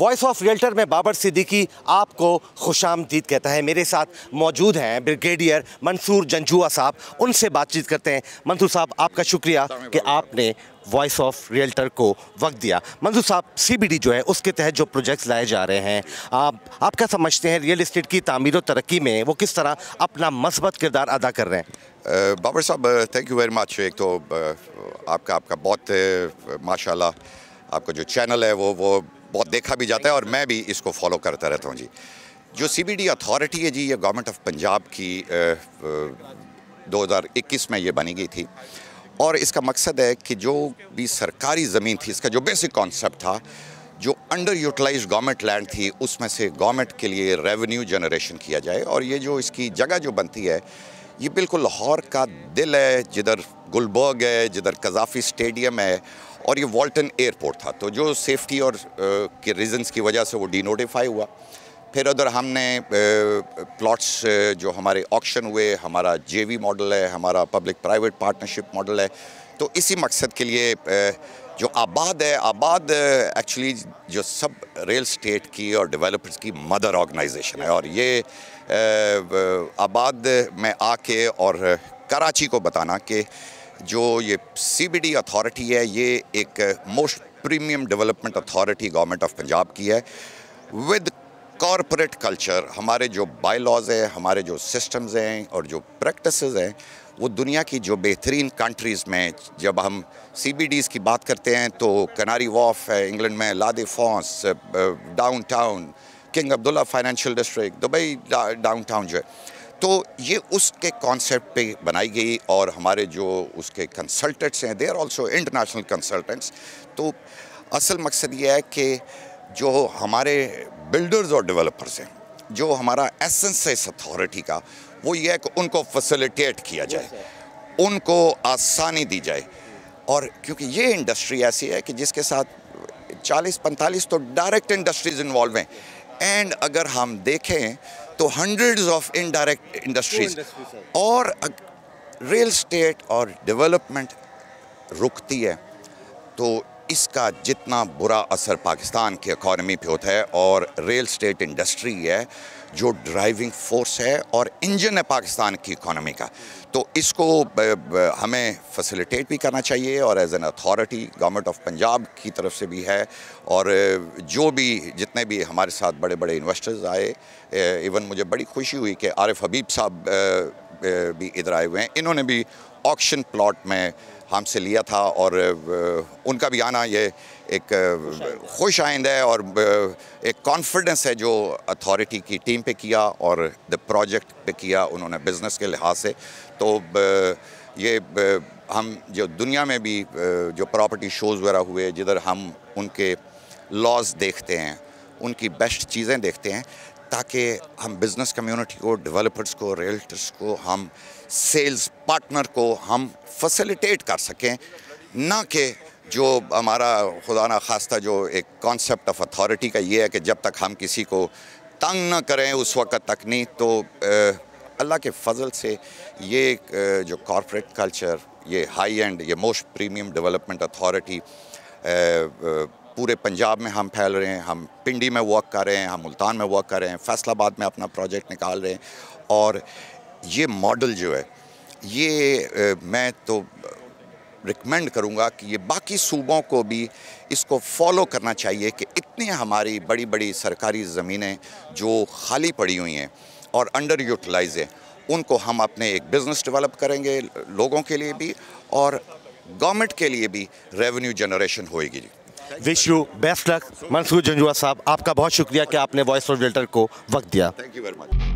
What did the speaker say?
Voice of realtor में बाबर सिद्दीकी आपको खुशामदीद कहता है। मेरे साथ मौजूद हैं ब्रिगेडियर मंसूर जंजुआ साहब, उनसे बातचीत करते हैं। मंसूर साहब, आपका शुक्रिया कि आपने वॉइस ऑफ रियल्टर को वक्त दिया। मंसूर साहब, CBD जो है उसके तहत जो प्रोजेक्ट्स लाए जा रहे हैं, आप क्या समझते हैं रियल इस्टेट की तामीर और तरक्की में वो किस तरह अपना मस्बत किरदार अदा कर रहे हैं? बाबर साहब, थैंक यू वेरी मच। एक तो आपका बहुत माशाल्लाह, आपका जो चैनल है वो बहुत देखा भी जाता है और मैं भी इसको फॉलो करता रहता हूँ जी। जो CBD अथॉरिटी है जी, ये गवर्नमेंट ऑफ पंजाब की 2021 में ये बनी गई थी और इसका मकसद है कि जो भी सरकारी ज़मीन थी, इसका जो बेसिक कॉन्सेप्ट था, जो अंडर यूटिलाइज्ड गवर्नमेंट लैंड थी, उसमें से गवर्नमेंट के लिए रेवेन्यू जनरेशन किया जाए। और ये जो इसकी जगह जो बनती है, ये बिल्कुल लाहौर का दिल है, जिधर गुलबर्ग है, जिधर कज़ाफ़ी स्टेडियम है और ये वाल्टन एयरपोर्ट था। तो जो सेफ्टी और के रीज़न्स की वजह से वो डीनोटिफाई हुआ। फिर उधर हमने प्लॉट्स जो हमारे ऑक्शन हुए, हमारा JV मॉडल है, हमारा पब्लिक प्राइवेट पार्टनरशिप मॉडल है। तो इसी मकसद के लिए जो आबाद है, आबाद एक्चुअली जो सब रियल स्टेट की और डेवलपर्स की मदर ऑर्गेनाइजेशन है। और ये आबाद में आके और कराची को बताना कि जो ये CBD अथॉरिटी है, ये एक most premium development authority government of Punjab की है विद कॉरपोरेट कल्चर। हमारे जो बाय लॉज है, हमारे जो सिस्टम्स हैं और जो प्रैक्टिसेस हैं, वो दुनिया की जो बेहतरीन कंट्रीज़ में, जब हम CBDs की बात करते हैं तो कनारी वॉफ है इंग्लैंड में, La Defense, downtown, King Abdullah financial district, Dubai downtown जो है, तो ये उसके कॉन्सेप्ट पे बनाई गई। और हमारे जो उसके कंसल्टेंट्स हैं, they are also international consultants. तो असल मकसद ये है कि जो हमारे बिल्डर्स और डेवलपर्स हैं, जो हमारा एसेंस है इस अथॉरिटी का, वो ये है कि उनको फैसिलिटेट किया जाए, उनको आसानी दी जाए। और क्योंकि ये इंडस्ट्री ऐसी है कि जिसके साथ 40-45 तो डायरेक्ट इंडस्ट्रीज इन्वॉल्व हैं, एंड अगर हम देखें तो हंड्रेड्स ऑफ इनडायरेक्ट इंडस्ट्रीज। और रियल स्टेट और डेवलपमेंट रुकती है तो इसका जितना बुरा असर पाकिस्तान की इकॉनमी पे होता है। और रियल स्टेट इंडस्ट्री है जो ड्राइविंग फोर्स है और इंजन है पाकिस्तान की इकॉनमी का। तो इसको हमें फैसिलिटेट भी करना चाहिए और as an authority government of Punjab की तरफ से भी है। और जो भी जितने भी हमारे साथ बड़े बड़े इन्वेस्टर्स आए, इवन मुझे बड़ी खुशी हुई कि आरिफ हबीब साहब भी इधर आए हुए हैं। इन्होंने भी ऑक्शन प्लॉट में हमसे लिया था और उनका भी आना ये एक खुश आइंद है और एक कॉन्फिडेंस है जो अथॉरिटी की टीम पे किया और द प्रोजेक्ट पे किया उन्होंने बिज़नेस के लिहाज से। तो ये हम जो दुनिया में भी जो प्रॉपर्टी शोज़ वगैरह हुए, जिधर हम उनके लॉज देखते हैं, उनकी बेस्ट चीज़ें देखते हैं, ताकि हम बिज़नेस कम्युनिटी को, डेवलपर्स को, रियल्टर्स को, हम सेल्स पार्टनर को हम फैसिलिटेट कर सकें। ना कि जो हमारा खुदा ना खास्ता जो एक कॉन्सेप्ट ऑफ अथॉरिटी का ये है कि जब तक हम किसी को तंग ना करें उस वक्त तक नहीं। तो अल्लाह के फजल से ये जो कॉर्पोरेट कल्चर, ये हाई एंड, ये मोस्ट प्रीमियम डेवलपमेंट अथॉरिटी पूरे पंजाब में हम फैल रहे हैं। हम पिंडी में वर्क कर रहे हैं, हम मुल्तान में वर्क कर रहे हैं, फैसलाबाद में अपना प्रोजेक्ट निकाल रहे हैं। और ये मॉडल जो है, ये मैं तो रिकमेंड करूँगा कि ये बाकी सूबों को भी इसको फॉलो करना चाहिए कि इतनी हमारी बड़ी बड़ी सरकारी ज़मीनें जो खाली पड़ी हुई हैं और अंडर यूटिलाइज हैं, उनको हम अपने एक बिज़नेस डेवलप करेंगे, लोगों के लिए भी और गवर्नमेंट के लिए भी रेवेन्यू जनरेशन होएगी। Wish you best luck. Mansoor Janjua Sahab, आपका बहुत शुक्रिया कि आपने वॉइस ऑफ रियल्टर को वक्त दिया। Thank you very much.